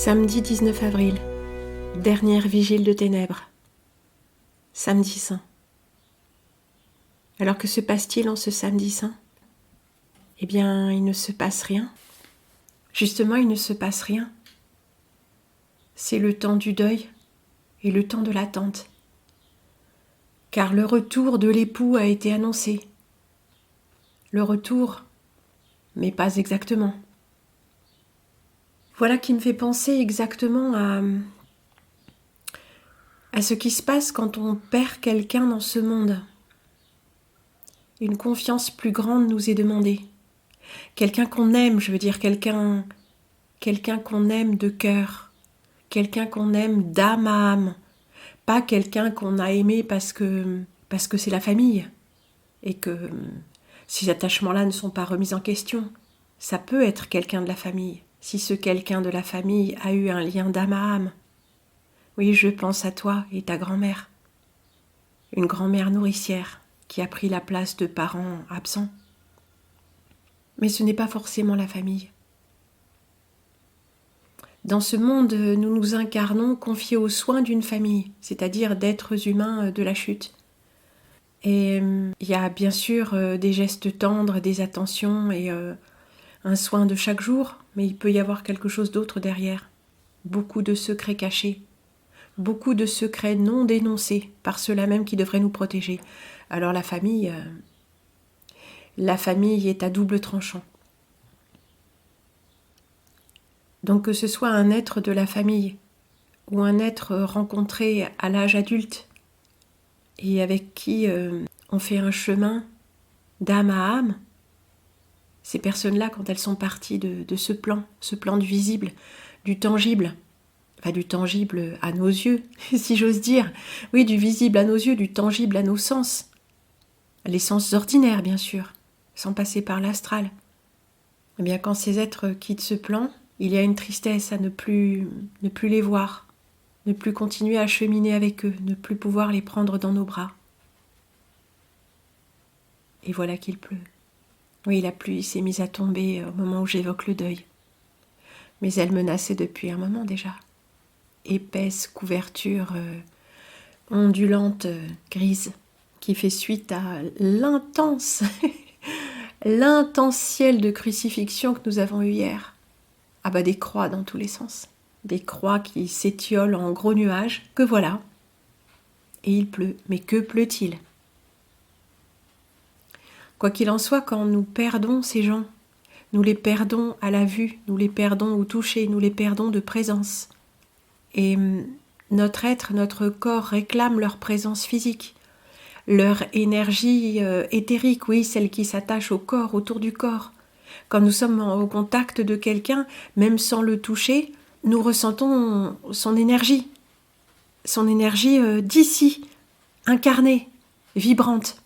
Samedi 19 avril, dernière vigile de ténèbres. Samedi saint. Alors que se passe-t-il en ce samedi saint ? Eh bien, il ne se passe rien. Justement, il ne se passe rien. C'est le temps du deuil et le temps de l'attente. Car le retour de l'époux a été annoncé. Le retour, mais pas exactement. Voilà qui me fait penser exactement à ce qui se passe quand on perd quelqu'un dans ce monde. Une confiance plus grande nous est demandée. Quelqu'un qu'on aime, je veux dire quelqu'un qu'on aime de cœur, quelqu'un qu'on aime d'âme à âme, pas quelqu'un qu'on a aimé parce que c'est la famille et que ces attachements-là ne sont pas remis en question. Ça peut être quelqu'un de la famille, si ce quelqu'un de la famille a eu un lien d'âme à âme. Oui, je pense à toi et ta grand-mère, une grand-mère nourricière qui a pris la place de parents absents. Mais ce n'est pas forcément la famille. Dans ce monde, nous nous incarnons confiés aux soins d'une famille, c'est-à-dire d'êtres humains de la chute. Et il y a bien sûr des gestes tendres, des attentions et un soin de chaque jour, mais il peut y avoir quelque chose d'autre derrière. Beaucoup de secrets cachés, beaucoup de secrets non dénoncés par ceux-là même qui devraient nous protéger. Alors la famille est à double tranchant. Donc que ce soit un être de la famille ou un être rencontré à l'âge adulte et avec qui on fait un chemin d'âme à âme, ces personnes-là, quand elles sont parties de ce plan du visible, du tangible, enfin du tangible à nos yeux, si j'ose dire, oui, du visible à nos yeux, du tangible à nos sens, les sens ordinaires bien sûr, sans passer par l'astral. Eh bien quand ces êtres quittent ce plan, il y a une tristesse à ne plus les voir, ne plus continuer à cheminer avec eux, ne plus pouvoir les prendre dans nos bras. Et voilà qu'il pleut. Oui, la pluie s'est mise à tomber au moment où j'évoque le deuil. Mais elle menaçait depuis un moment déjà. Épaisse couverture ondulante, grise, qui fait suite à l'intense ciel de crucifixion que nous avons eu hier. Ah bah des croix dans tous les sens. Des croix qui s'étiolent en gros nuages, que voilà. Et il pleut. Mais que pleut-il ? Quoi qu'il en soit, quand nous perdons ces gens, nous les perdons à la vue, nous les perdons au toucher, nous les perdons de présence. Et notre être, notre corps réclame leur présence physique, leur énergie éthérique, oui, celle qui s'attache au corps, autour du corps. Quand nous sommes au contact de quelqu'un, même sans le toucher, nous ressentons son énergie d'ici, incarnée, vibrante.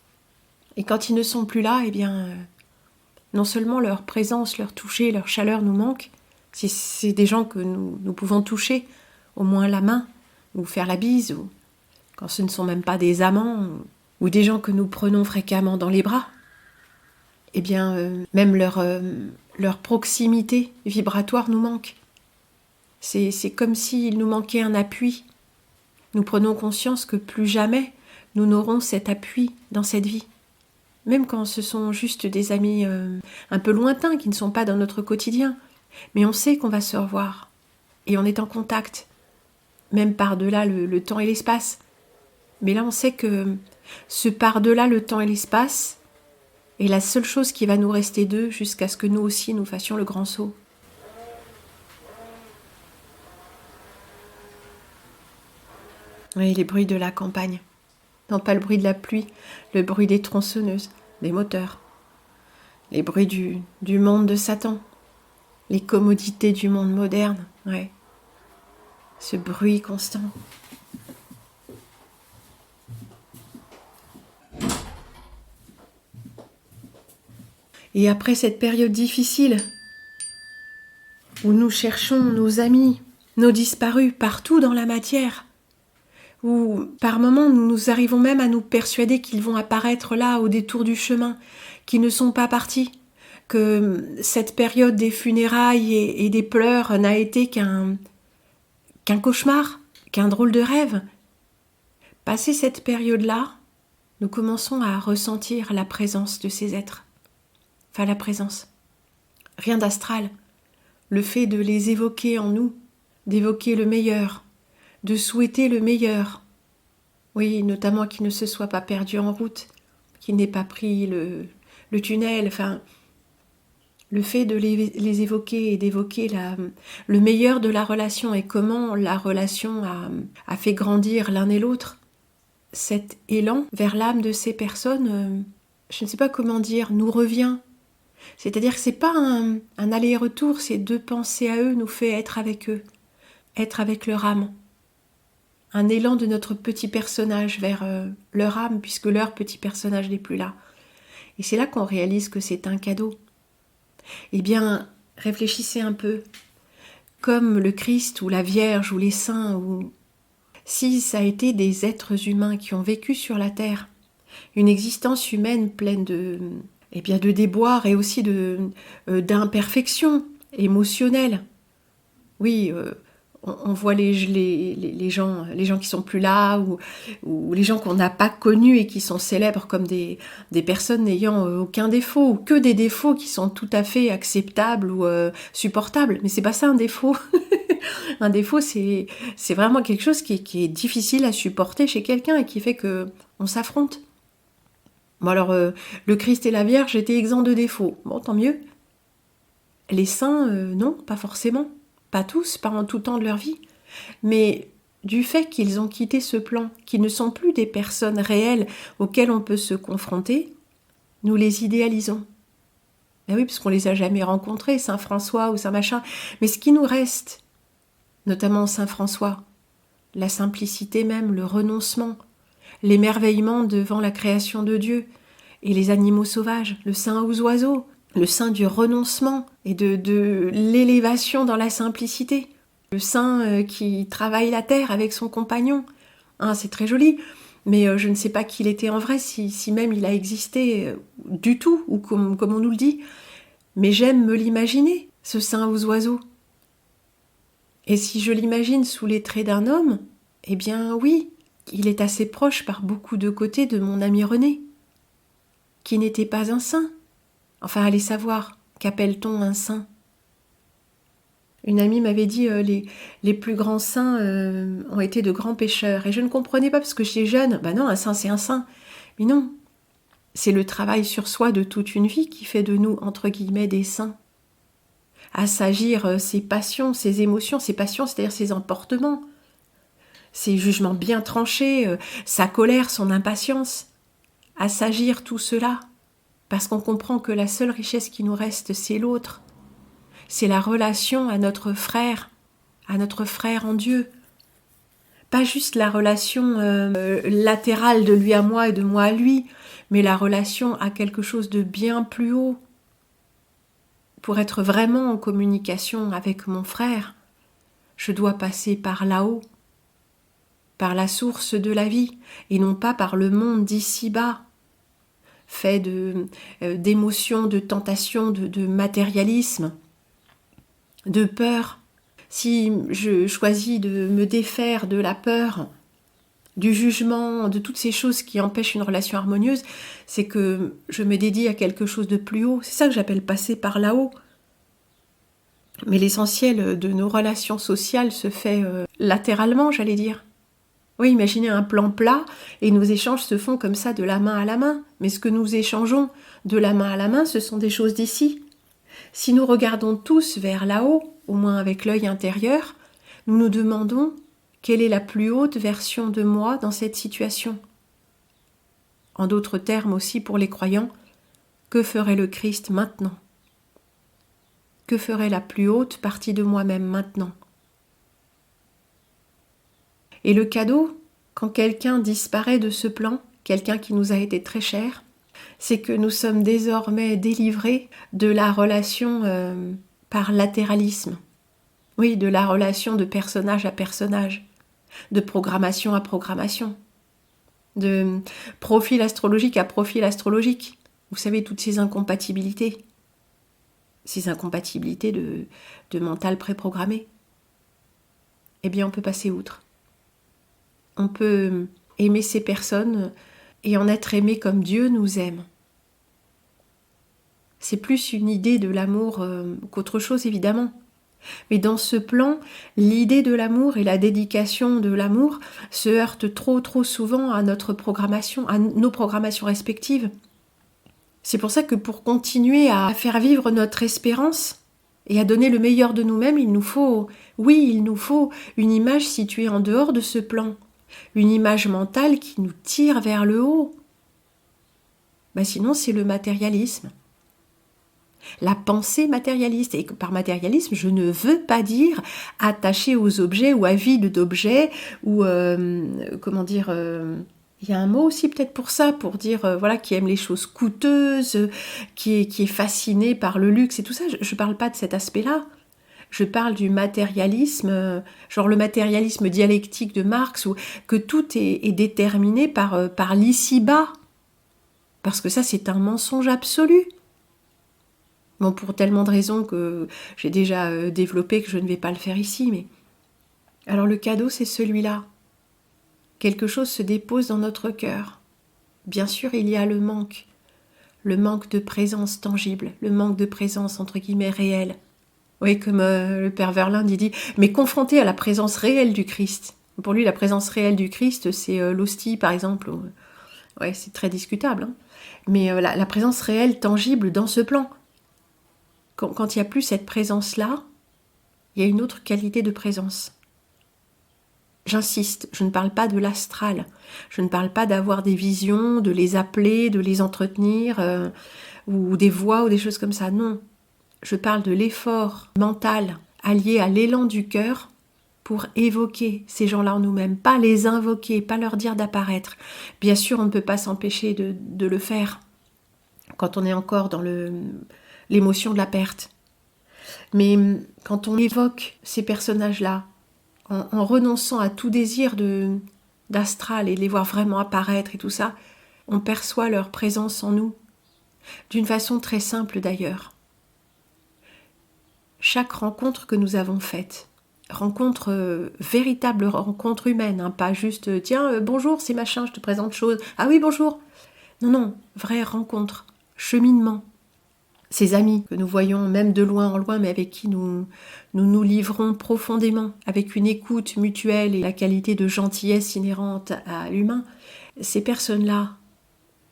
Et quand ils ne sont plus là, eh bien, non seulement leur présence, leur toucher, leur chaleur nous manque, si c'est des gens que nous pouvons toucher, au moins la main, ou faire la bise, ou quand ce ne sont même pas des amants, ou des gens que nous prenons fréquemment dans les bras, eh bien, même leur proximité vibratoire nous manque. C'est comme s'il nous manquait un appui. Nous prenons conscience que plus jamais nous n'aurons cet appui dans cette vie. Même quand ce sont juste des amis un peu lointains qui ne sont pas dans notre quotidien. Mais on sait qu'on va se revoir. Et on est en contact. Même par-delà le temps et l'espace. Mais là, on sait que ce par-delà le temps et l'espace est la seule chose qui va nous rester d'eux jusqu'à ce que nous aussi nous fassions le grand saut. Oui, les bruits de la campagne. Non, pas le bruit de la pluie, le bruit des tronçonneuses, des moteurs. Les bruits du monde de Satan. Les commodités du monde moderne, ouais. Ce bruit constant. Et après cette période difficile, où nous cherchons nos amis, nos disparus partout dans la matière, où par moments nous arrivons même à nous persuader qu'ils vont apparaître là au détour du chemin, qu'ils ne sont pas partis, que cette période des funérailles et des pleurs n'a été qu'un qu'un cauchemar, qu'un drôle de rêve. Passé cette période-là, nous commençons à ressentir la présence de ces êtres. Enfin, la présence. Rien d'astral. Le fait de les évoquer en nous, d'évoquer le meilleur, de souhaiter le meilleur. Oui, notamment qu'ils ne se soient pas perdus en route, qu'ils n'aient pas pris le tunnel, enfin, le fait de les évoquer et d'évoquer le meilleur de la relation et comment la relation a fait grandir l'un et l'autre, cet élan vers l'âme de ces personnes, je ne sais pas comment dire, nous revient. C'est-à-dire que c'est pas un aller-retour, c'est de penser à eux nous fait être avec eux, être avec leur âme. Un élan de notre petit personnage vers leur âme, puisque leur petit personnage n'est plus là. Et c'est là qu'on réalise que c'est un cadeau. Eh bien, réfléchissez un peu. Comme le Christ ou la Vierge ou les saints, ou si ça a été des êtres humains qui ont vécu sur la terre, une existence humaine pleine de déboires et aussi d'imperfections émotionnelles. Oui, on voit les gens qui sont plus là ou les gens qu'on n'a pas connus et qui sont célèbres comme des personnes n'ayant aucun défaut ou que des défauts qui sont tout à fait acceptables ou supportables. Mais c'est pas ça un défaut. Un défaut, c'est vraiment quelque chose qui est difficile à supporter chez quelqu'un et qui fait que on s'affronte. Bon alors, le Christ et la Vierge étaient exempts de défauts. Bon, tant mieux. Les saints, non, pas forcément. Pas tous, pas en tout temps de leur vie. Mais du fait qu'ils ont quitté ce plan, qu'ils ne sont plus des personnes réelles auxquelles on peut se confronter, nous les idéalisons. Ben oui, parce qu'on les a jamais rencontrés, Saint François ou Saint machin. Mais ce qui nous reste, notamment Saint François, la simplicité même, le renoncement, l'émerveillement devant la création de Dieu et les animaux sauvages, le saint aux oiseaux, le saint du renoncement et de l'élévation dans la simplicité, le saint qui travaille la terre avec son compagnon. Hein, c'est très joli, mais je ne sais pas qui il était en vrai, si même il a existé du tout, ou comme on nous le dit. Mais j'aime me l'imaginer, ce saint aux oiseaux. Et si je l'imagine sous les traits d'un homme, eh bien oui, il est assez proche par beaucoup de côtés de mon ami René, qui n'était pas un saint. Enfin, allez savoir, qu'appelle-t-on un saint? Une amie m'avait dit les plus grands saints ont été de grands pécheurs. Et je ne comprenais pas parce que j'étais jeune. Ben non, un saint, c'est un saint. Mais non, c'est le travail sur soi de toute une vie qui fait de nous, entre guillemets, des saints. Assagir ses passions, ses émotions, ses passions, c'est-à-dire ses emportements, ses jugements bien tranchés, sa colère, son impatience. Assagir tout cela, parce qu'on comprend que la seule richesse qui nous reste, c'est l'autre. C'est la relation à notre frère en Dieu. Pas juste la relation latérale de lui à moi et de moi à lui, mais la relation à quelque chose de bien plus haut. Pour être vraiment en communication avec mon frère, je dois passer par là-haut, par la source de la vie, et non pas par le monde d'ici-bas, fait d'émotions, de tentations, de matérialisme, de peur. Si je choisis de me défaire de la peur, du jugement, de toutes ces choses qui empêchent une relation harmonieuse, c'est que je me dédie à quelque chose de plus haut. C'est ça que j'appelle passer par là-haut. Mais l'essentiel de nos relations sociales se fait latéralement, j'allais dire. Oui, imaginez un plan plat et nos échanges se font comme ça de la main à la main. Mais ce que nous échangeons de la main à la main, ce sont des choses d'ici. Si nous regardons tous vers là-haut, au moins avec l'œil intérieur, nous nous demandons quelle est la plus haute version de moi dans cette situation. En d'autres termes aussi pour les croyants, que ferait le Christ maintenant? Que ferait la plus haute partie de moi-même maintenant? Et le cadeau, quand quelqu'un disparaît de ce plan, quelqu'un qui nous a été très cher, c'est que nous sommes désormais délivrés de la relation par latéralisme. Oui, de la relation de personnage à personnage, de programmation à programmation, de profil astrologique à profil astrologique. Vous savez, toutes ces incompatibilités de mental préprogrammé. eh bien on peut passer outre. On peut aimer ces personnes et en être aimé comme Dieu nous aime. C'est plus une idée de l'amour qu'autre chose, évidemment. Mais dans ce plan, l'idée de l'amour et la dédication de l'amour se heurtent trop souvent à notre programmation, à nos programmations respectives. C'est pour ça que pour continuer à faire vivre notre espérance et à donner le meilleur de nous-mêmes, il nous faut une image située en dehors de ce plan, une image mentale qui nous tire vers le haut. Sinon, c'est le matérialisme. La pensée matérialiste. Et par matérialisme, je ne veux pas dire attaché aux objets ou avide d'objets ou il y a un mot aussi peut-être pour ça, pour dire qui aime les choses coûteuses, qui est fasciné par le luxe et tout ça. Je ne parle pas de cet aspect-là. Je parle du matérialisme, genre le matérialisme dialectique de Marx, où que tout est déterminé par l'ici-bas. Parce que ça, c'est un mensonge absolu. Bon, pour tellement de raisons que j'ai déjà développé que je ne vais pas le faire ici, mais... Alors le cadeau, c'est celui-là. Quelque chose se dépose dans notre cœur. Bien sûr, il y a le manque de présence tangible, le manque de présence, entre guillemets, réelle. Oui, comme le père Verlaine dit, mais confronté à la présence réelle du Christ. Pour lui, la présence réelle du Christ, c'est l'hostie, par exemple. Ouais, c'est très discutable. Hein. Mais la présence réelle, tangible, dans ce plan. Quand il n'y a plus cette présence-là, il y a une autre qualité de présence. J'insiste, je ne parle pas de l'astral. Je ne parle pas d'avoir des visions, de les appeler, de les entretenir, ou des voix ou des choses comme ça. Non. Je parle de l'effort mental allié à l'élan du cœur pour évoquer ces gens-là en nous-mêmes, pas les invoquer, pas leur dire d'apparaître. Bien sûr, on ne peut pas s'empêcher de le faire quand on est encore dans l'émotion de la perte. Mais quand on évoque ces personnages-là, en renonçant à tout désir d'astral et de les voir vraiment apparaître et tout ça, on perçoit leur présence en nous, d'une façon très simple d'ailleurs. Chaque rencontre que nous avons faite, véritable rencontre humaine, hein, pas juste « tiens, bonjour, c'est machin, je te présente chose. Ah oui, bonjour !» Non, vraie rencontre, cheminement. Ces amis que nous voyons même de loin en loin, mais avec qui nous livrons profondément, avec une écoute mutuelle et la qualité de gentillesse inhérente à l'humain, ces personnes-là,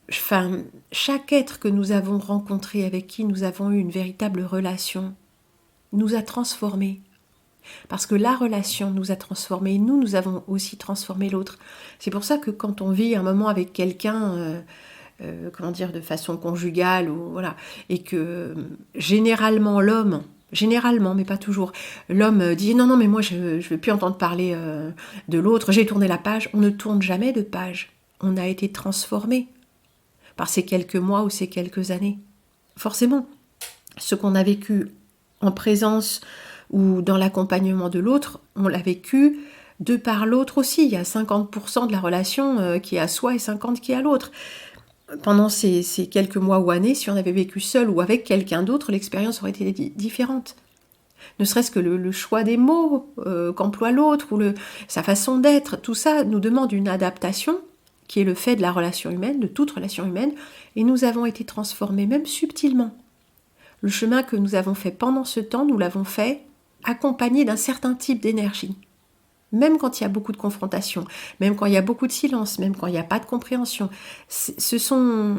chaque être que nous avons rencontré, avec qui nous avons eu une véritable relation, nous a transformés. Parce que la relation nous a transformés, nous avons aussi transformé l'autre. C'est pour ça que quand on vit un moment avec quelqu'un... de façon conjugale, et que généralement l'homme, mais pas toujours, l'homme dit non, mais moi je ne veux plus entendre parler de l'autre, j'ai tourné la page. On ne tourne jamais de page, on a été transformé par ces quelques mois ou ces quelques années. Forcément, ce qu'on a vécu en présence ou dans l'accompagnement de l'autre, on l'a vécu de par l'autre aussi. Il y a 50% de la relation qui est à soi et 50% qui est à l'autre. Pendant ces quelques mois ou années, si on avait vécu seul ou avec quelqu'un d'autre, l'expérience aurait été différente. Ne serait-ce que le choix des mots qu'emploie l'autre, ou sa façon d'être, tout ça nous demande une adaptation, qui est le fait de la relation humaine, de toute relation humaine, et nous avons été transformés, même subtilement. Le chemin que nous avons fait pendant ce temps, nous l'avons fait accompagné d'un certain type d'énergie. Même quand il y a beaucoup de confrontation, même quand il y a beaucoup de silence, même quand il n'y a pas de compréhension. Ce sont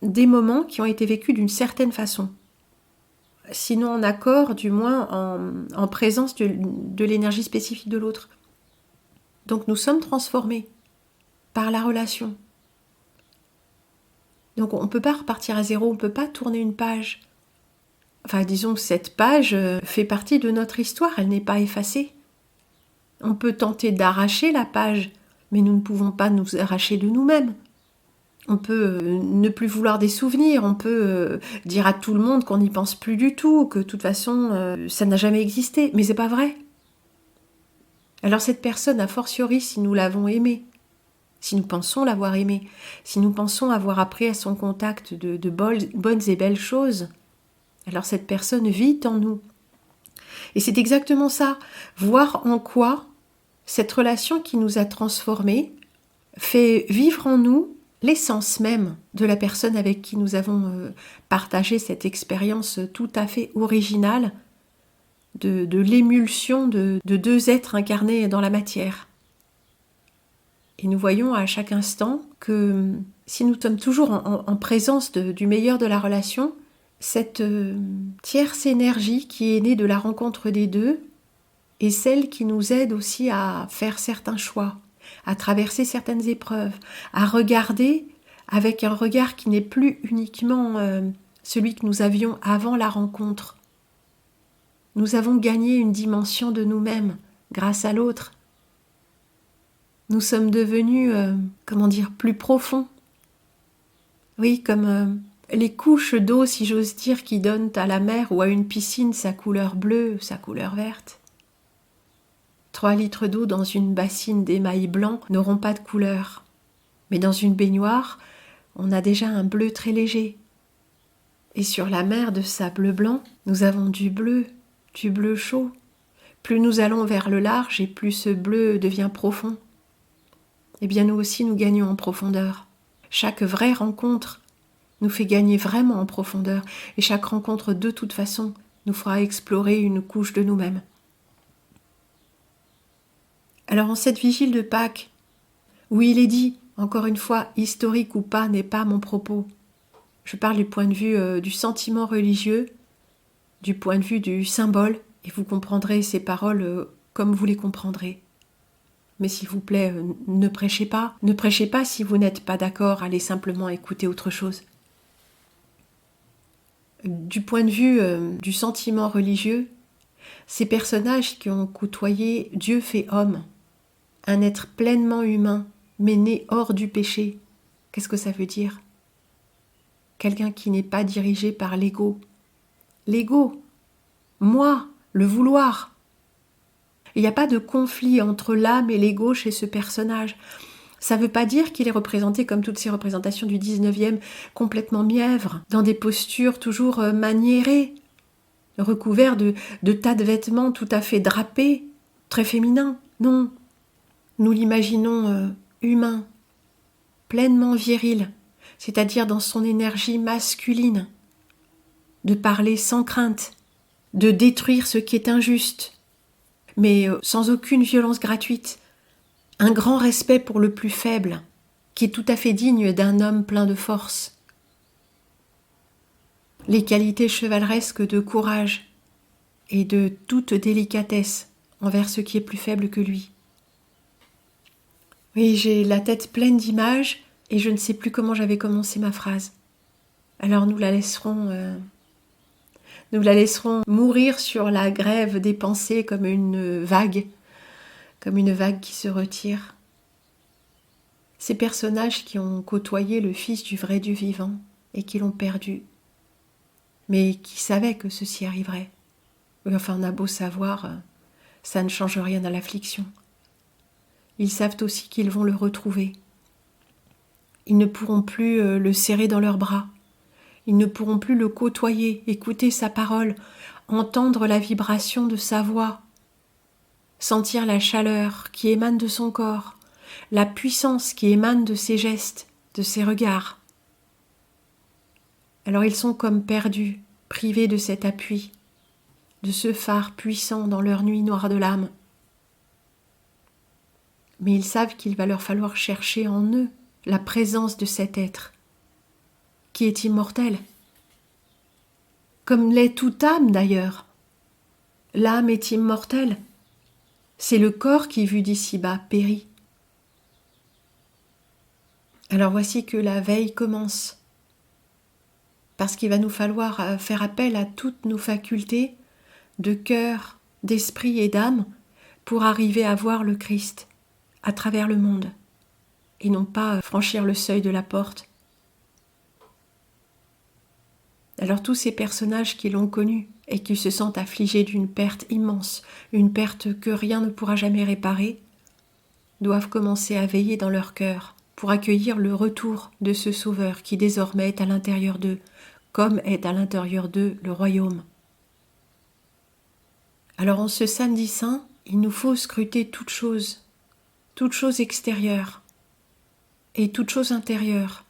des moments qui ont été vécus d'une certaine façon. Sinon en accord, du moins en présence de l'énergie spécifique de l'autre. Donc nous sommes transformés par la relation. Donc on ne peut pas repartir à zéro, on ne peut pas tourner une page. Enfin disons que cette page fait partie de notre histoire, elle n'est pas effacée. On peut tenter d'arracher la page, mais nous ne pouvons pas nous arracher de nous-mêmes. On peut ne plus vouloir des souvenirs, on peut dire à tout le monde qu'on n'y pense plus du tout, que de toute façon, ça n'a jamais existé, mais c'est pas vrai. Alors cette personne, a fortiori, si nous l'avons aimée, si nous pensons l'avoir aimée, si nous pensons avoir appris à son contact de bonnes et belles choses, alors cette personne vit en nous. Et c'est exactement ça, voir en quoi Cette relation qui nous a transformés fait vivre en nous l'essence même de la personne avec qui nous avons partagé cette expérience tout à fait originale de l'émulsion de deux êtres incarnés dans la matière. Et nous voyons à chaque instant que si nous sommes toujours en présence du meilleur de la relation, cette tierce énergie qui est née de la rencontre des deux est celle qui nous aide aussi à faire certains choix, à traverser certaines épreuves, à regarder avec un regard qui n'est plus uniquement celui que nous avions avant la rencontre. Nous avons gagné une dimension de nous-mêmes grâce à l'autre. Nous sommes devenus, plus profonds. Oui, comme les couches d'eau, si j'ose dire, qui donnent à la mer ou à une piscine sa couleur bleue, sa couleur verte. 3 litres d'eau dans une bassine d'émail blanc n'auront pas de couleur. Mais dans une baignoire, on a déjà un bleu très léger. Et sur la mer de sable blanc, nous avons du bleu chaud. Plus nous allons vers le large et plus ce bleu devient profond. Eh bien nous aussi nous gagnons en profondeur. Chaque vraie rencontre nous fait gagner vraiment en profondeur. Et chaque rencontre de toute façon nous fera explorer une couche de nous-mêmes. Alors en cette vigile de Pâques, où il est dit, encore une fois, historique ou pas n'est pas mon propos. Je parle du point de vue du sentiment religieux, du point de vue du symbole, et vous comprendrez ces paroles comme vous les comprendrez. Mais s'il vous plaît, ne prêchez pas. Ne prêchez pas si vous n'êtes pas d'accord, allez simplement écouter autre chose. Du point de vue du sentiment religieux, ces personnages qui ont côtoyé Dieu fait homme, un être pleinement humain, mais né hors du péché, qu'est-ce que ça veut dire ? Quelqu'un qui n'est pas dirigé par l'ego. L'ego, moi, le vouloir. Il n'y a pas de conflit entre l'âme et l'ego chez ce personnage. Ça ne veut pas dire qu'il est représenté comme toutes ces représentations du 19e, complètement mièvres, dans des postures toujours maniérées, recouverts de tas de vêtements tout à fait drapés, très féminins. Non, nous l'imaginons humain, pleinement viril, c'est-à-dire dans son énergie masculine, de parler sans crainte, de détruire ce qui est injuste, mais sans aucune violence gratuite, un grand respect pour le plus faible, qui est tout à fait digne d'un homme plein de force. Les qualités chevaleresques de courage et de toute délicatesse envers ce qui est plus faible que lui. Oui, j'ai la tête pleine d'images et je ne sais plus comment j'avais commencé ma phrase. Alors nous la laisserons mourir sur la grève des pensées comme une vague qui se retire. Ces personnages qui ont côtoyé le Fils du vrai Dieu vivant et qui l'ont perdu, mais qui savaient que ceci arriverait. Enfin, on a beau savoir, ça ne change rien à l'affliction. Ils savent aussi qu'ils vont le retrouver. Ils ne pourront plus le serrer dans leurs bras. Ils ne pourront plus le côtoyer, écouter sa parole, entendre la vibration de sa voix, sentir la chaleur qui émane de son corps, la puissance qui émane de ses gestes, de ses regards. Alors ils sont comme perdus, privés de cet appui, de ce phare puissant dans leur nuit noire de l'âme. Mais ils savent qu'il va leur falloir chercher en eux la présence de cet être, qui est immortel, comme l'est toute âme d'ailleurs. L'âme est immortelle, c'est le corps qui, vu d'ici-bas, périt. Alors voici que la veille commence, parce qu'il va nous falloir faire appel à toutes nos facultés de cœur, d'esprit et d'âme pour arriver à voir le Christ à travers le monde, et non pas franchir le seuil de la porte. Alors tous ces personnages qui l'ont connu et qui se sentent affligés d'une perte immense, une perte que rien ne pourra jamais réparer, doivent commencer à veiller dans leur cœur pour accueillir le retour de ce Sauveur qui désormais est à l'intérieur d'eux, comme est à l'intérieur d'eux le royaume. Alors en ce samedi saint, il nous faut scruter toute chose extérieure et toute chose intérieure.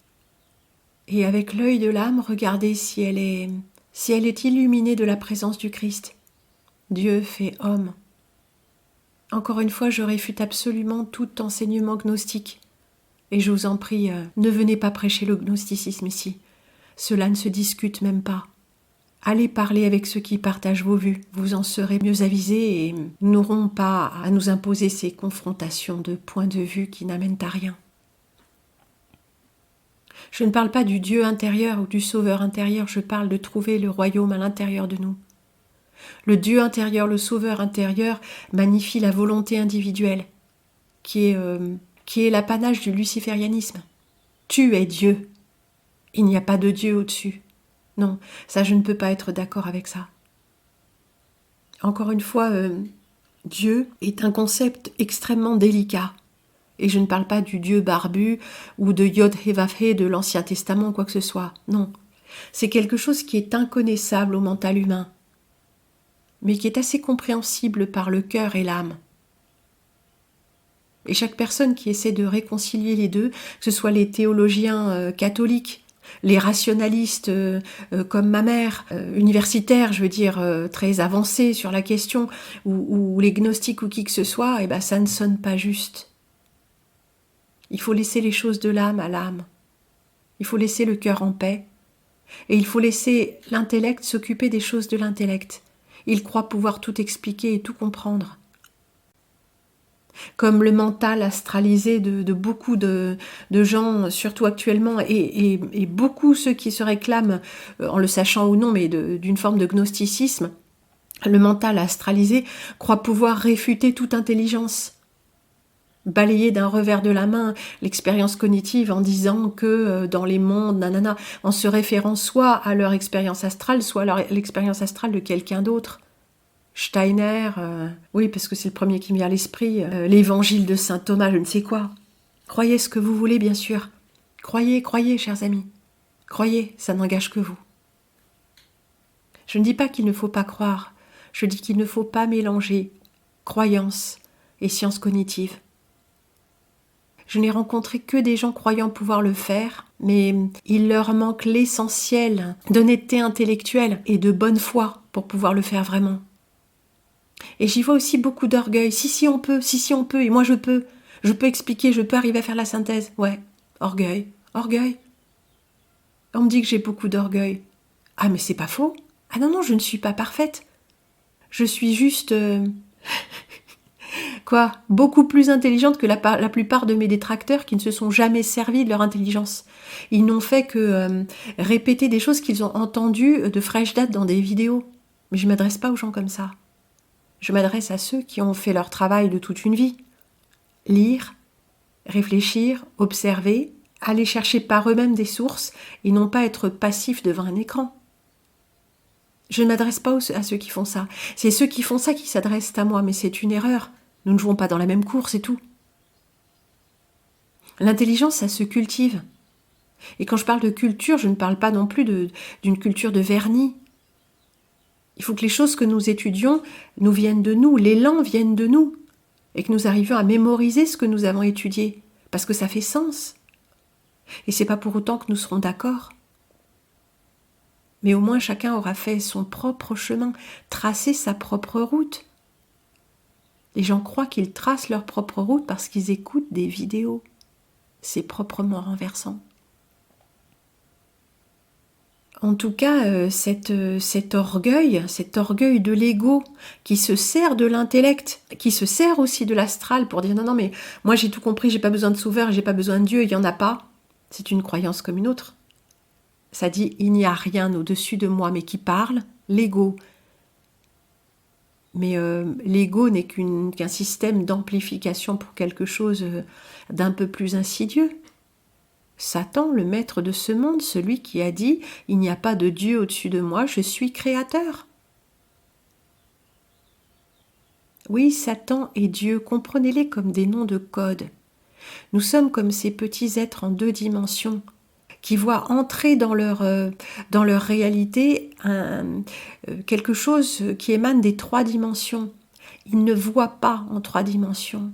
Et avec l'œil de l'âme, regarder si elle est illuminée de la présence du Christ. Dieu fait homme. Encore une fois, je réfute absolument tout enseignement gnostique. Et je vous en prie, ne venez pas prêcher le gnosticisme ici. Cela ne se discute même pas. Allez parler avec ceux qui partagent vos vues. Vous en serez mieux avisés et n'auront pas à nous imposer ces confrontations de points de vue qui n'amènent à rien. Je ne parle pas du Dieu intérieur ou du Sauveur intérieur, je parle de trouver le royaume à l'intérieur de nous. Le Dieu intérieur, le Sauveur intérieur magnifie la volonté individuelle, qui est l'apanage du luciférianisme. Tu es Dieu. Il n'y a pas de Dieu au-dessus. Non, ça je ne peux pas être d'accord avec ça. Encore une fois, Dieu est un concept extrêmement délicat. Et je ne parle pas du Dieu barbu ou de Yod-Hé-Vav-Hé de l'Ancien Testament, quoi que ce soit. Non, c'est quelque chose qui est inconnaissable au mental humain, mais qui est assez compréhensible par le cœur et l'âme. Et chaque personne qui essaie de réconcilier les deux, que ce soit les théologiens catholiques, les rationalistes comme ma mère, universitaires, je veux dire, très avancés sur la question, ou les gnostiques ou qui que ce soit, eh ben, ça ne sonne pas juste. Il faut laisser les choses de l'âme à l'âme. Il faut laisser le cœur en paix. Et il faut laisser l'intellect s'occuper des choses de l'intellect. Il croit pouvoir tout expliquer et tout comprendre. Comme le mental astralisé de beaucoup de gens, surtout actuellement, et beaucoup ceux qui se réclament, en le sachant ou non, mais d'une forme de gnosticisme, le mental astralisé croit pouvoir réfuter toute intelligence. Balayer d'un revers de la main l'expérience cognitive en disant que dans les mondes, nanana, en se référant soit à leur expérience astrale, soit à l'expérience astrale de quelqu'un d'autre. Steiner, oui, parce que c'est le premier qui me vient à l'esprit, l'évangile de saint Thomas, je ne sais quoi. Croyez ce que vous voulez, bien sûr. Croyez, chers amis. Croyez, ça n'engage que vous. Je ne dis pas qu'il ne faut pas croire, je dis qu'il ne faut pas mélanger croyance et science cognitive. Je n'ai rencontré que des gens croyant pouvoir le faire, mais il leur manque l'essentiel d'honnêteté intellectuelle et de bonne foi pour pouvoir le faire vraiment. Et j'y vois aussi beaucoup d'orgueil. Si on peut, et moi je peux expliquer, je peux arriver à faire la synthèse. Ouais, orgueil. On me dit que j'ai beaucoup d'orgueil. Ah mais c'est pas faux. Ah non, je ne suis pas parfaite. Je suis juste... beaucoup plus intelligente que la plupart de mes détracteurs qui ne se sont jamais servis de leur intelligence. Ils n'ont fait que répéter des choses qu'ils ont entendues de fraîche date dans des vidéos. Mais je ne m'adresse pas aux gens comme ça. Je m'adresse à ceux qui ont fait leur travail de toute une vie. Lire, réfléchir, observer, aller chercher par eux-mêmes des sources et non pas être passifs devant un écran. Je ne m'adresse pas à ceux qui font ça. C'est ceux qui font ça qui s'adressent à moi, mais c'est une erreur. Nous ne jouons pas dans la même cour, c'est tout. L'intelligence, ça se cultive. Et quand je parle de culture, je ne parle pas non plus d'une culture de vernis. Il faut que les choses que nous étudions nous viennent de nous, l'élan vienne de nous, et que nous arrivions à mémoriser ce que nous avons étudié, parce que ça fait sens. Et c'est pas pour autant que nous serons d'accord. Mais au moins chacun aura fait son propre chemin, tracé sa propre route. Les gens croient qu'ils tracent leur propre route parce qu'ils écoutent des vidéos. C'est proprement renversant. En tout cas, cet orgueil de l'ego qui se sert de l'intellect, qui se sert aussi de l'astral pour dire non, mais moi j'ai tout compris, j'ai pas besoin de sauveur, j'ai pas besoin de Dieu, il n'y en a pas. C'est une croyance comme une autre. Ça dit il n'y a rien au-dessus de moi, mais qui parle, l'ego. Mais l'ego n'est qu'un système d'amplification pour quelque chose d'un peu plus insidieux. Satan, le maître de ce monde, celui qui a dit « Il n'y a pas de Dieu au-dessus de moi, je suis créateur ». Oui, Satan et Dieu, comprenez-les comme des noms de code. Nous sommes comme ces petits êtres en 2 dimensions qui voient entrer dans leur réalité quelque chose qui émane des 3 dimensions. Ils ne voient pas en 3 dimensions.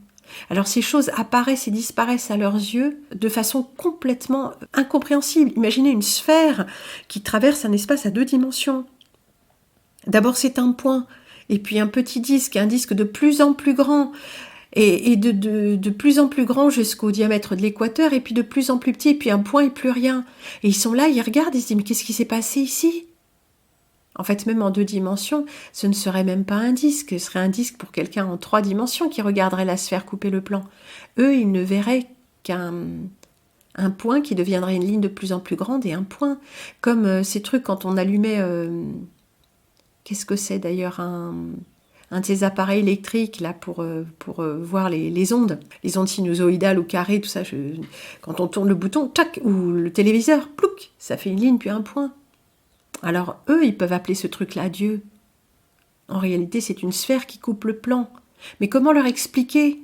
Alors ces choses apparaissent et disparaissent à leurs yeux de façon complètement incompréhensible. Imaginez une sphère qui traverse un espace à 2 dimensions. D'abord c'est un point, et puis un petit disque, un disque de plus en plus grand, et de plus en plus grand jusqu'au diamètre de l'équateur, et puis de plus en plus petit, et puis un point et plus rien. Et ils sont là, ils regardent, ils se disent « Mais qu'est-ce qui s'est passé ici ?» En fait, même en 2 dimensions, ce ne serait même pas un disque, ce serait un disque pour quelqu'un en 3 dimensions qui regarderait la sphère couper le plan. Eux, ils ne verraient qu'un point qui deviendrait une ligne de plus en plus grande et un point. Comme ces trucs quand on allumait... qu'est-ce que c'est d'ailleurs un de ces appareils électriques là pour voir les ondes sinusoïdales ou carrées, tout ça. Quand on tourne le bouton, tac, ou le téléviseur, plouc, ça fait une ligne puis un point. Alors eux, ils peuvent appeler ce truc-là Dieu. En réalité, c'est une sphère qui coupe le plan. Mais comment leur expliquer ?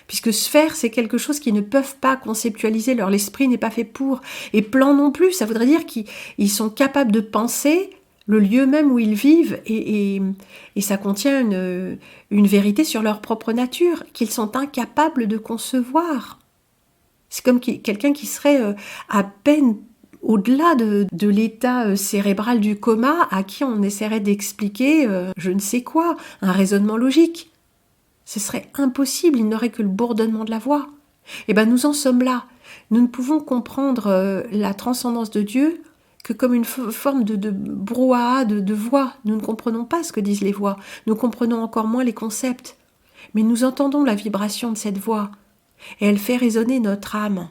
Puisque sphère, c'est quelque chose qu'ils ne peuvent pas conceptualiser, leur l'esprit n'est pas fait pour. Et plan non plus, ça voudrait dire qu'ils sont capables de penser le lieu même où ils vivent, et ça contient une vérité sur leur propre nature, qu'ils sont incapables de concevoir. C'est comme quelqu'un qui serait à peine au-delà de l'état cérébral du coma, à qui on essaierait d'expliquer je ne sais quoi, un raisonnement logique. Ce serait impossible, il n'aurait que le bourdonnement de la voix. Eh bien, nous en sommes là. Nous ne pouvons comprendre la transcendance de Dieu que comme une forme de brouhaha, de voix. Nous ne comprenons pas ce que disent les voix. Nous comprenons encore moins les concepts. Mais nous entendons la vibration de cette voix. Et elle fait résonner notre âme.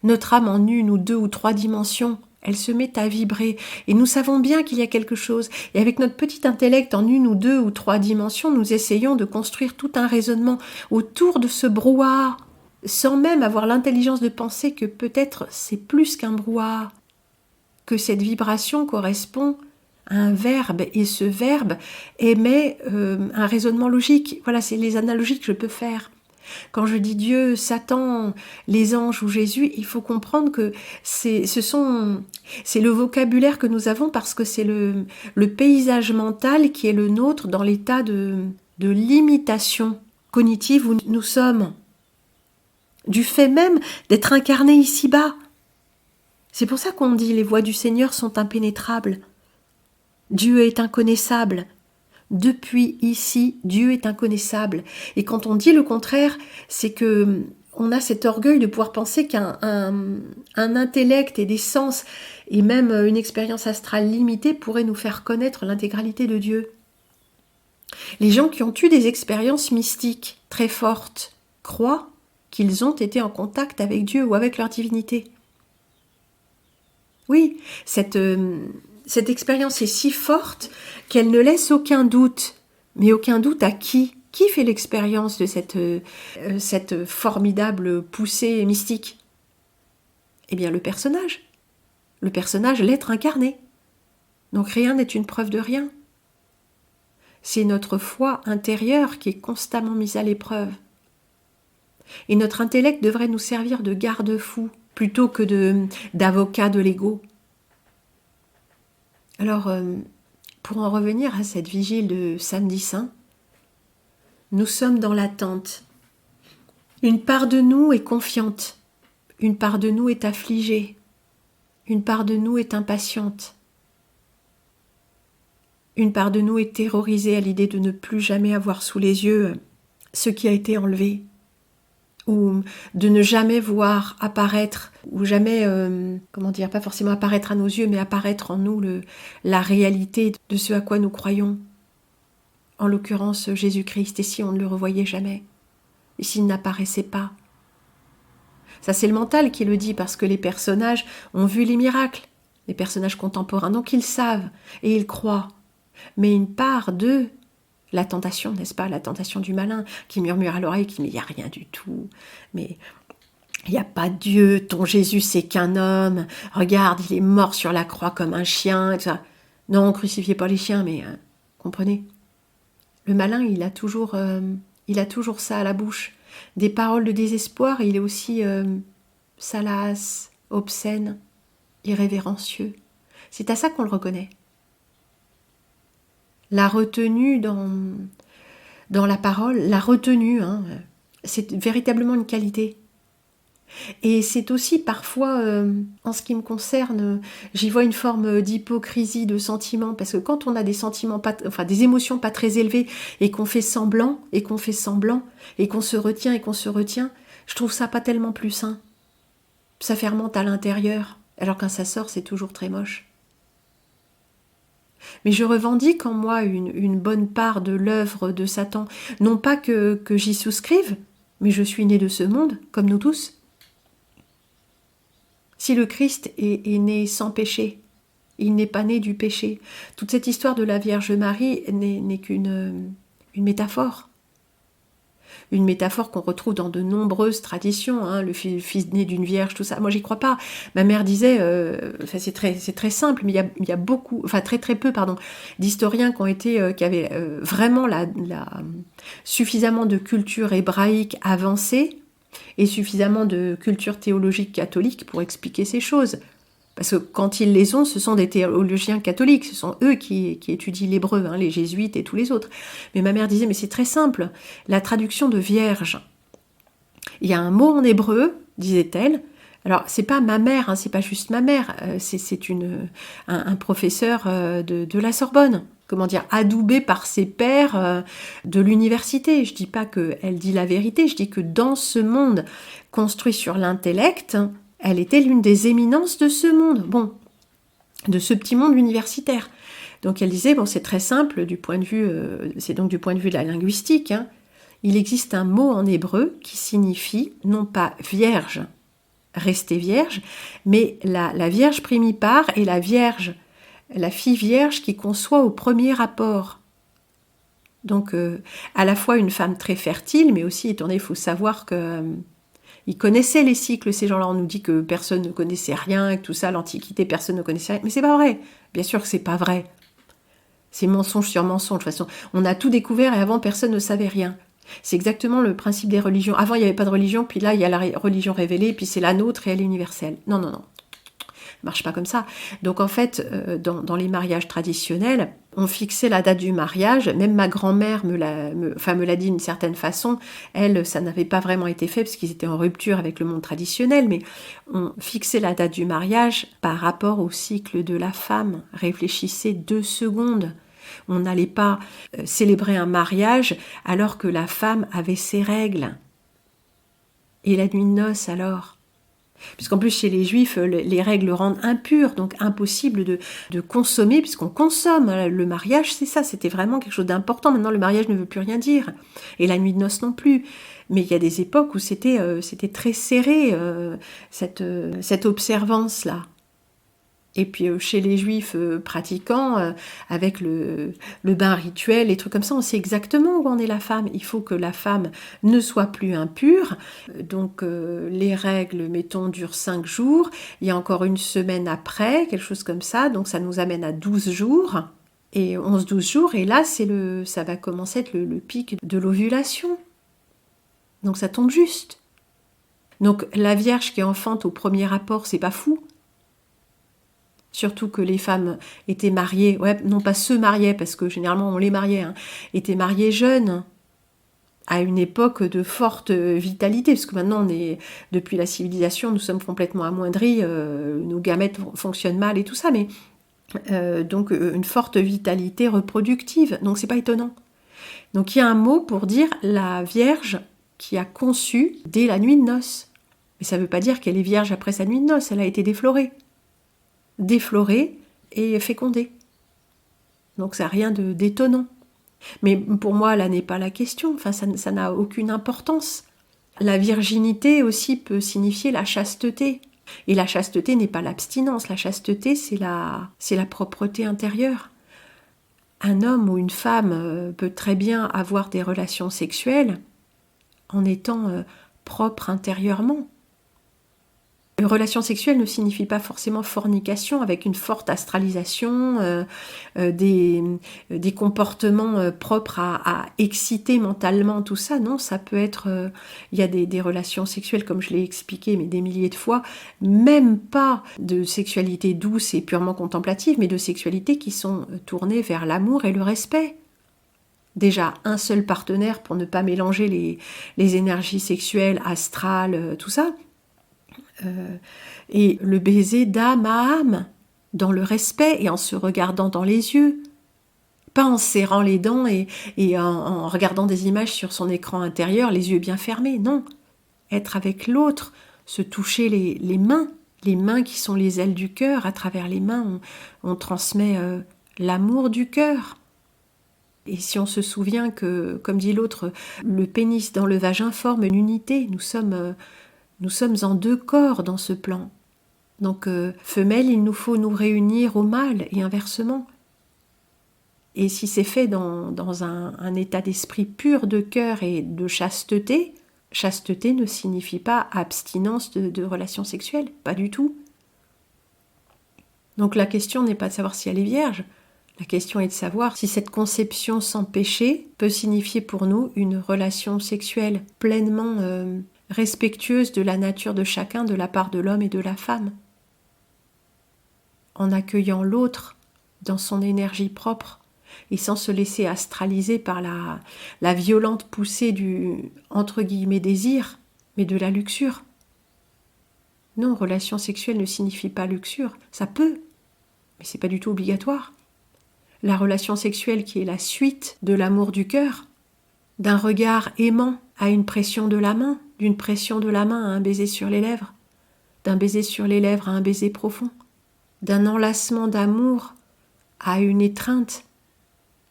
Notre âme en 1 ou 2 ou 3 dimensions, elle se met à vibrer. Et nous savons bien qu'il y a quelque chose. Et avec notre petit intellect en 1 ou 2 ou 3 dimensions, nous essayons de construire tout un raisonnement autour de ce brouhaha, sans même avoir l'intelligence de penser que peut-être c'est plus qu'un brouhaha, que cette vibration correspond à un verbe, et ce verbe émet un raisonnement logique. Voilà, c'est les analogies que je peux faire. Quand je dis Dieu, Satan, les anges ou Jésus, il faut comprendre que c'est le vocabulaire que nous avons parce que c'est le paysage mental qui est le nôtre dans l'état de limitation cognitive où nous sommes, du fait même d'être incarnés ici-bas. C'est pour ça qu'on dit les voies du Seigneur sont impénétrables. Dieu est inconnaissable. Depuis ici, Dieu est inconnaissable. Et quand on dit le contraire, c'est que on a cet orgueil de pouvoir penser qu'un intellect et des sens et même une expérience astrale limitée pourraient nous faire connaître l'intégralité de Dieu. Les gens qui ont eu des expériences mystiques très fortes croient qu'ils ont été en contact avec Dieu ou avec leur divinité. Oui, cette expérience est si forte qu'elle ne laisse aucun doute. Mais aucun doute à qui ? Qui fait l'expérience de cette formidable poussée mystique ? Eh bien, le personnage. Le personnage, l'être incarné. Donc rien n'est une preuve de rien. C'est notre foi intérieure qui est constamment mise à l'épreuve. Et notre intellect devrait nous servir de garde-fou plutôt que d'avocat de l'ego. Alors, pour en revenir à cette vigile de Samedi Saint, nous sommes dans l'attente. Une part de nous est confiante, une part de nous est affligée, une part de nous est impatiente, une part de nous est terrorisée à l'idée de ne plus jamais avoir sous les yeux ce qui a été enlevé, ou de ne jamais voir apparaître, ou jamais, pas forcément apparaître à nos yeux, mais apparaître en nous la réalité de ce à quoi nous croyons. En l'occurrence, Jésus-Christ, et si on ne le revoyait jamais, et s'il n'apparaissait pas. Ça, c'est le mental qui le dit, parce que les personnages ont vu les miracles, les personnages contemporains, donc ils savent, et ils croient. Mais une part d'eux, la tentation, n'est-ce pas, la tentation du malin, qui murmure à l'oreille, qui dit « mais il n'y a rien du tout, mais il n'y a pas Dieu, ton Jésus c'est qu'un homme, regarde, il est mort sur la croix comme un chien, et tout ça. » Non, crucifiez pas les chiens, mais comprenez. Le malin, il a toujours ça à la bouche, des paroles de désespoir, et il est aussi salace, obscène, irrévérencieux. C'est à ça qu'on le reconnaît. La retenue dans dans la parole, la retenue, hein, c'est véritablement une qualité. Et c'est aussi parfois, en ce qui me concerne, j'y vois une forme d'hypocrisie de sentiment, parce que quand on a des sentiments, des émotions pas très élevées, et qu'on fait semblant, et qu'on se retient, je trouve ça pas tellement plus sain. Ça fermente à l'intérieur, alors quand ça sort, c'est toujours très moche. Mais je revendique en moi une bonne part de l'œuvre de Satan. Non pas que j'y souscrive, mais je suis née de ce monde, comme nous tous. Si le Christ est né sans péché, il n'est pas né du péché. Toute cette histoire de la Vierge Marie n'est qu'une métaphore. Une métaphore qu'on retrouve dans de nombreuses traditions, hein, le fils né d'une vierge, tout ça. Moi, j'y crois pas. Ma mère disait, c'est très simple, mais il y a beaucoup, très peu, d'historiens qui avaient vraiment suffisamment de culture hébraïque avancée et suffisamment de culture théologique catholique pour expliquer ces choses. Parce que quand ils les ont, ce sont des théologiens catholiques, ce sont eux qui étudient l'hébreu, hein, les jésuites et tous les autres. Mais ma mère disait, mais c'est très simple, la traduction de vierge. Il y a un mot en hébreu, disait-elle. Alors, c'est pas ma mère, hein, c'est pas juste ma mère, c'est un professeur de la Sorbonne, adoubé par ses pairs de l'université. Je dis pas qu'elle dit la vérité, je dis que dans ce monde construit sur l'intellect, elle était l'une des éminences de ce monde, de ce petit monde universitaire. Donc elle disait, c'est très simple, c'est donc du point de vue de la linguistique, hein, il existe un mot en hébreu qui signifie non pas vierge, rester vierge, mais la vierge primipare et la fille vierge qui conçoit au premier rapport. Donc à la fois une femme très fertile, mais aussi, il faut savoir que ils connaissaient les cycles, ces gens-là. On nous dit que personne ne connaissait rien, que tout ça, l'Antiquité, personne ne connaissait rien. Mais c'est pas vrai. Bien sûr que c'est pas vrai. C'est mensonge sur mensonge. De toute façon, on a tout découvert et avant, personne ne savait rien. C'est exactement le principe des religions. Avant, il n'y avait pas de religion, puis là, il y a la religion révélée, puis c'est la nôtre et elle est universelle. Non. Ça marche pas comme ça. Donc en fait, dans les mariages traditionnels, on fixait la date du mariage. Même ma grand-mère me l'a dit d'une certaine façon. Elle, ça n'avait pas vraiment été fait parce qu'ils étaient en rupture avec le monde traditionnel, mais on fixait la date du mariage par rapport au cycle de la femme. Réfléchissez 2 secondes. On n'allait pas célébrer un mariage alors que la femme avait ses règles. Et la nuit de noces alors ? Puisqu'en plus, chez les Juifs, les règles rendent impur, donc impossible de consommer, puisqu'on consomme. Le mariage, c'est ça, c'était vraiment quelque chose d'important. Maintenant, le mariage ne veut plus rien dire. Et la nuit de noces non plus. Mais il y a des époques où c'était très serré, cette observance-là. Et puis chez les Juifs pratiquants, avec le bain rituel, les trucs comme ça, on sait exactement où en est la femme. Il faut que la femme ne soit plus impure. Donc les règles, mettons, durent 5 jours. Il y a encore une semaine après, quelque chose comme ça. Donc ça nous amène à 12 jours. Et 11-12 jours. Et là, ça va commencer à être le pic de l'ovulation. Donc ça tombe juste. Donc la Vierge qui enfante au premier rapport, c'est pas fou. Surtout que les femmes étaient mariées, non pas se mariaient, parce que généralement on les mariait, étaient mariées jeunes, à une époque de forte vitalité, parce que maintenant, depuis la civilisation, nous sommes complètement amoindris, nos gamètes fonctionnent mal et tout ça, mais donc une forte vitalité reproductive, donc c'est pas étonnant. Donc il y a un mot pour dire la Vierge qui a conçu dès la nuit de noces. Mais ça ne veut pas dire qu'elle est vierge après sa nuit de noces, elle a été déflorée et fécondée. Donc ça n'a rien d'étonnant. Mais pour moi, là n'est pas la question, ça n'a aucune importance. La virginité aussi peut signifier la chasteté. Et la chasteté n'est pas l'abstinence, la chasteté c'est la propreté intérieure. Un homme ou une femme peut très bien avoir des relations sexuelles en étant propre intérieurement. Une relation sexuelle ne signifie pas forcément fornication avec une forte astralisation, des comportements propres à exciter mentalement, tout ça. Non, ça peut être... Il y a des relations sexuelles, comme je l'ai expliqué, mais des milliers de fois, même pas de sexualité douce et purement contemplative, mais de sexualité qui sont tournées vers l'amour et le respect. déjà un seul partenaire pour ne pas mélanger les énergies sexuelles, astrales, tout ça. Et le baiser d'âme à âme, dans le respect et en se regardant dans les yeux. Pas en serrant les dents et en regardant des images sur son écran intérieur, les yeux bien fermés, non. Être avec l'autre, se toucher les mains qui sont les ailes du cœur. À travers les mains, on transmet l'amour du cœur. Et si on se souvient que, comme dit l'autre, le pénis dans le vagin forme une unité, nous sommes en deux corps dans ce plan. Donc, femelle, il nous faut nous réunir au mâle et inversement. Et si c'est fait dans un état d'esprit pur de cœur et de chasteté, chasteté ne signifie pas abstinence de relations sexuelles, pas du tout. Donc la question n'est pas de savoir si elle est vierge, la question est de savoir si cette conception sans péché peut signifier pour nous une relation sexuelle pleinement respectueuse de la nature de chacun de la part de l'homme et de la femme, en accueillant l'autre dans son énergie propre, et sans se laisser astraliser par la violente poussée du, entre guillemets, désir, mais de la luxure. Non, relation sexuelle ne signifie pas luxure, ça peut, mais c'est pas du tout obligatoire. La relation sexuelle qui est la suite de l'amour du cœur, d'un regard aimant à une pression de la main, d'une pression de la main à un baiser sur les lèvres, d'un baiser sur les lèvres à un baiser profond, d'un enlacement d'amour à une étreinte,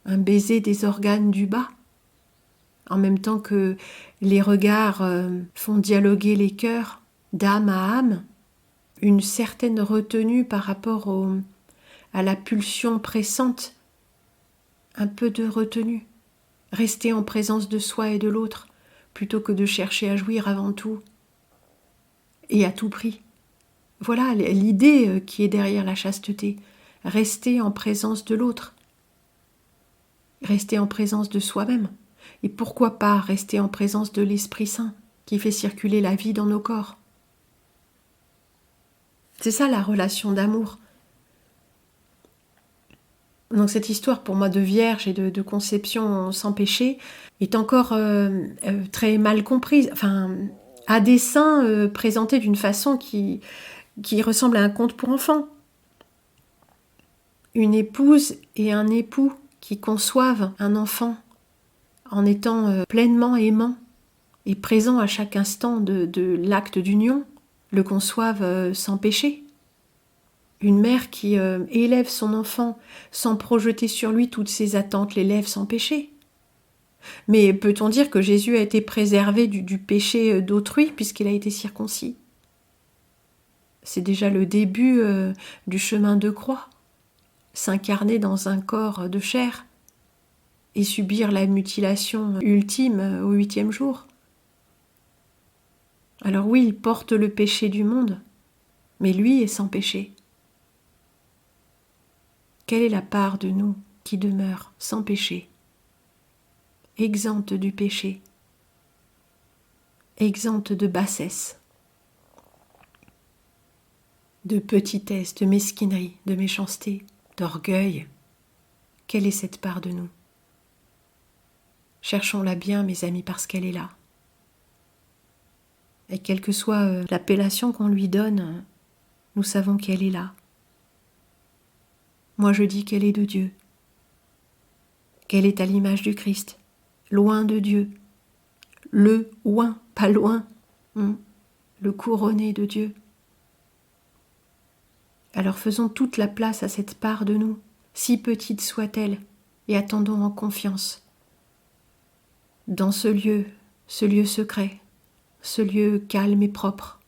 un baiser des organes du bas, en même temps que les regards font dialoguer les cœurs d'âme à âme, une certaine retenue par rapport à la pulsion pressante, un peu de retenue, rester en présence de soi et de l'autre, plutôt que de chercher à jouir avant tout et à tout prix. Voilà l'idée qui est derrière la chasteté, rester en présence de l'autre, rester en présence de soi-même. Et pourquoi pas rester en présence de l'Esprit Saint qui fait circuler la vie dans nos corps. C'est ça la relation d'amour. Donc cette histoire pour moi de vierge et de conception sans péché est encore très mal comprise, enfin à dessein présentée d'une façon qui ressemble à un conte pour enfants. Une épouse et un époux qui conçoivent un enfant en étant pleinement aimants et présents à chaque instant de l'acte d'union, le conçoivent sans péché. Une mère qui élève son enfant sans projeter sur lui toutes ses attentes, l'élève sans péché. Mais peut-on dire que Jésus a été préservé du péché d'autrui puisqu'il a été circoncis ? C'est déjà le début du chemin de croix, s'incarner dans un corps de chair et subir la mutilation ultime au 8e jour. Alors oui, il porte le péché du monde, mais lui est sans péché. Quelle est la part de nous qui demeure sans péché, exempte du péché, exempte de bassesse, de petitesse, de mesquinerie, de méchanceté, d'orgueil? Quelle est cette part de nous? Cherchons-la bien, mes amis, parce qu'elle est là. Et quelle que soit l'appellation qu'on lui donne, nous savons qu'elle est là. Moi je dis qu'elle est de Dieu, qu'elle est à l'image du Christ, loin de Dieu, le oin, pas loin, le couronné de Dieu. Alors faisons toute la place à cette part de nous, si petite soit-elle, et attendons en confiance. Dans ce lieu secret, ce lieu calme et propre.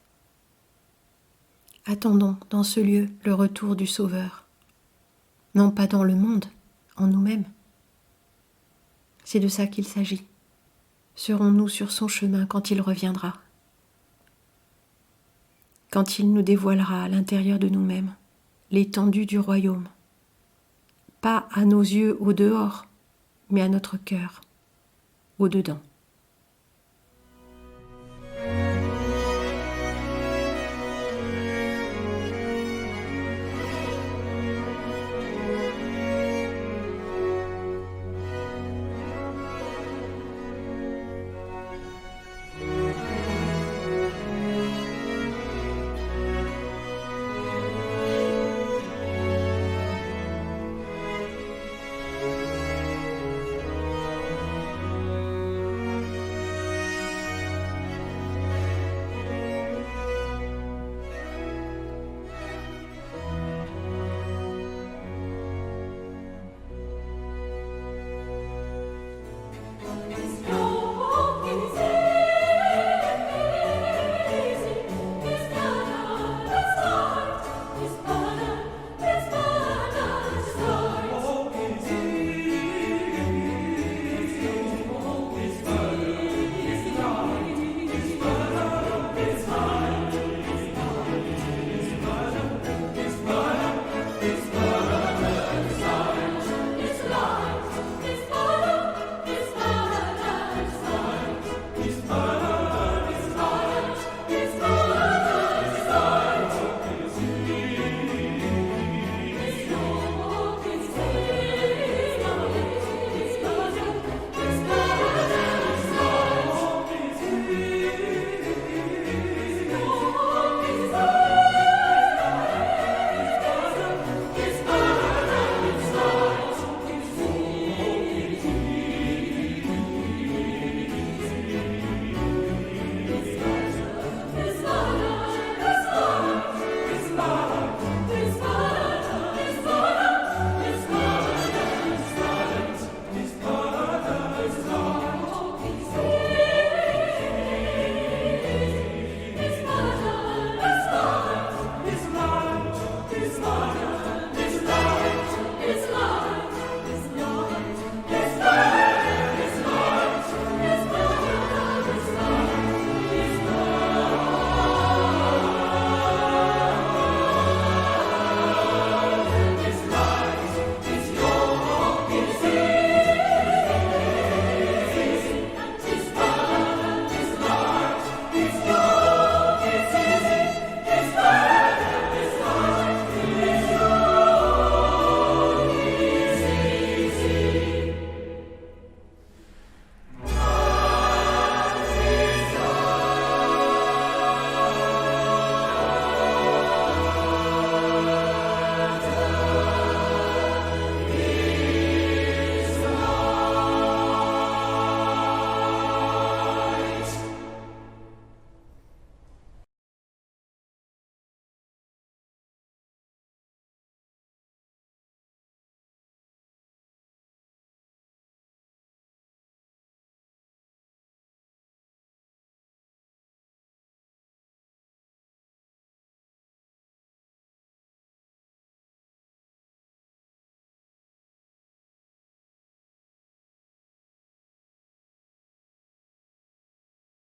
Attendons dans ce lieu le retour du Sauveur. Non pas dans le monde, en nous-mêmes. C'est de ça qu'il s'agit. Serons-nous sur son chemin quand il reviendra? Quand il nous dévoilera à l'intérieur de nous-mêmes l'étendue du royaume, pas à nos yeux au dehors, mais à notre cœur, au dedans.